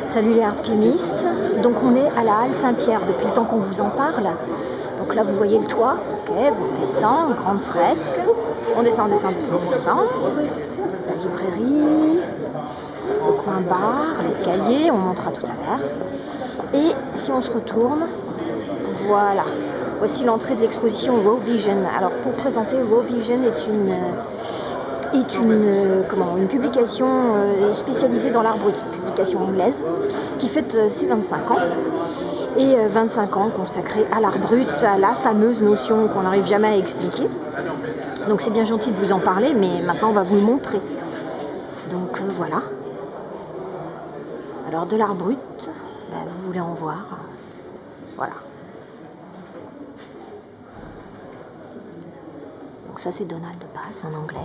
Salut les hardcamistes, donc on est à la halle Saint-Pierre depuis le temps qu'on vous en parle. Donc là vous voyez le toit, ok, on descend, grande fresque, on descend. La librairie, le coin bar, l'escalier, on montera tout à l'heure. Et si on se retourne, voilà, voici l'entrée de l'exposition Raw Vision. Alors pour présenter, Raw Vision est une publication spécialisée dans l'art brut, publication anglaise, qui fête ses 25 ans. Et 25 ans consacrés à l'art brut, à la fameuse notion qu'on n'arrive jamais à expliquer. Donc c'est bien gentil de vous en parler, mais maintenant on va vous le montrer. Donc voilà. Alors de l'art brut, vous voulez en voir. Voilà. Donc ça c'est Donald Bass, un anglais.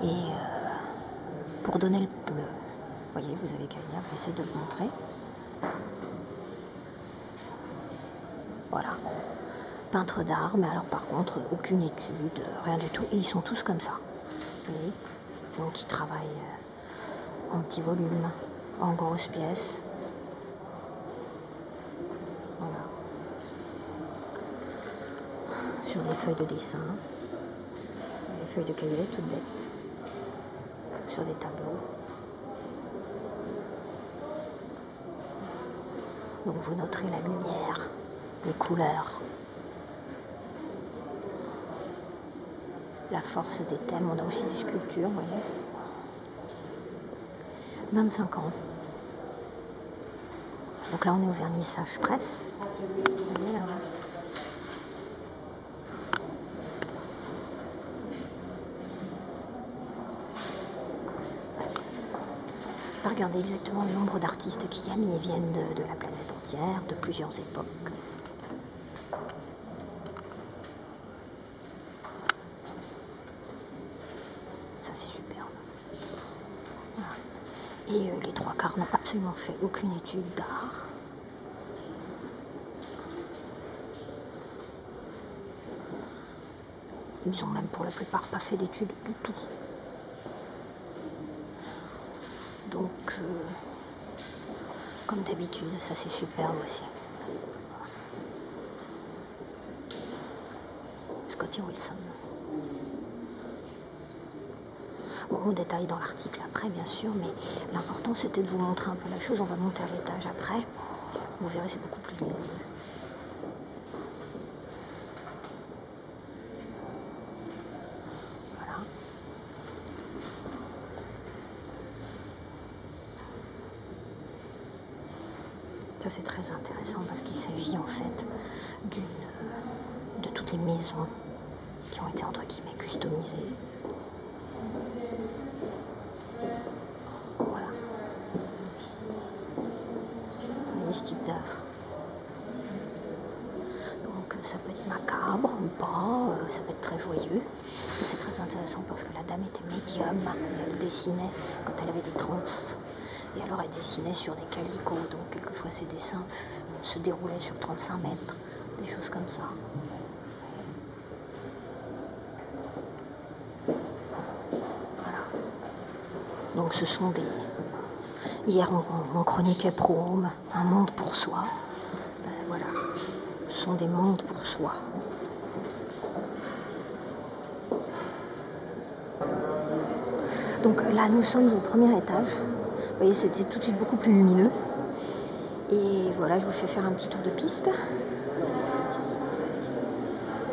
Et pour donner le... voyez, vous avez qu'à lire, j'essaie de le montrer. Voilà. Peintre d'art, mais alors par contre, aucune étude, rien du tout. Et ils sont tous comme ça. Vous voyez ? Donc ils travaillent en petits volumes, en grosses pièces. Voilà. Sur des feuilles de dessin. Des feuilles de cahier toutes bêtes. Sur des tableaux. Donc vous noterez la lumière, les couleurs, la force des thèmes. On a aussi des sculptures, vous voyez. 25 ans. Donc là on est au vernissage presse. Vous voyez là. Je vais regarder exactement le nombre d'artistes qu'il y a, mais ils viennent de la planète entière, de plusieurs époques. Ça c'est superbe. Voilà. Et les trois quarts n'ont absolument fait aucune étude d'art. Ils ont même pour la plupart pas fait d'études du tout. Donc, comme d'habitude, ça c'est superbe aussi. Scotty Wilson. Bon, on détaille dans l'article après, bien sûr, mais l'important c'était de vous montrer un peu la chose. On va monter à l'étage après. Vous verrez, c'est beaucoup plus lumineux. Ça c'est très intéressant parce qu'il s'agit en fait de toutes les maisons qui ont été entre guillemets customisées. Voilà. Vous voyez ce type d'œuvre. Donc ça peut être macabre ou pas, ça peut être très joyeux. Et c'est très intéressant parce que la dame était médium, elle dessinait quand elle avait des transes. Et alors elle dessinait sur des calicots, donc quelquefois ses dessins se déroulaient sur 35 mètres, des choses comme ça. Voilà. Donc ce sont des... Hier on chroniquait Pro-Home, un monde pour soi. Voilà, ce sont des mondes pour soi. Donc là nous sommes au premier étage. Vous voyez, c'était tout de suite beaucoup plus lumineux. Et voilà, je vous fais faire un petit tour de piste.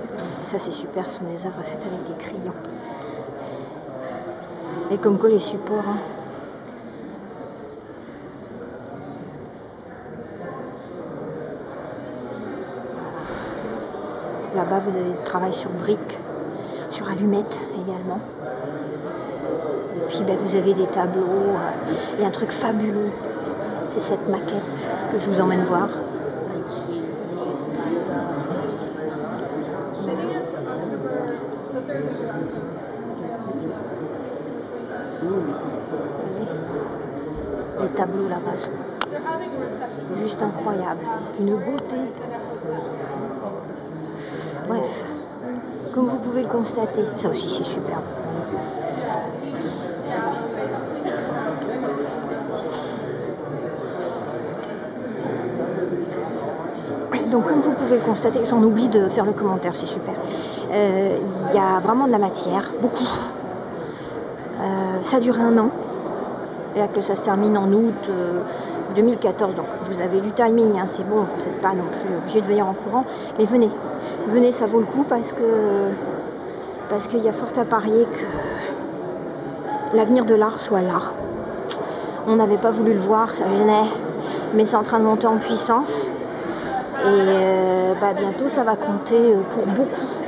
Et ça, c'est super, ce sont des œuvres faites avec des crayons. Et comme quoi les supports. Hein. Voilà. Là-bas, vous avez du travail sur briques, sur allumettes également. Et puis vous avez des tableaux, et un truc fabuleux, c'est cette maquette que je vous emmène voir. Les tableaux là-bas sont juste incroyables, d'une beauté. Bref, comme vous pouvez le constater, ça aussi c'est superbe. Donc comme vous pouvez le constater, j'en oublie de faire le commentaire, c'est super. Il y a vraiment de la matière, beaucoup. Ça dure 1 an. Et là que ça se termine en août 2014. Donc vous avez du timing, hein, c'est bon, vous n'êtes pas non plus obligé de venir en courant. Mais venez, venez, ça vaut le coup parce qu'il y a fort à parier que l'avenir de l'art soit là. On n'avait pas voulu le voir, ça venait, mais c'est en train de monter en puissance. Et bientôt ça va compter pour beaucoup.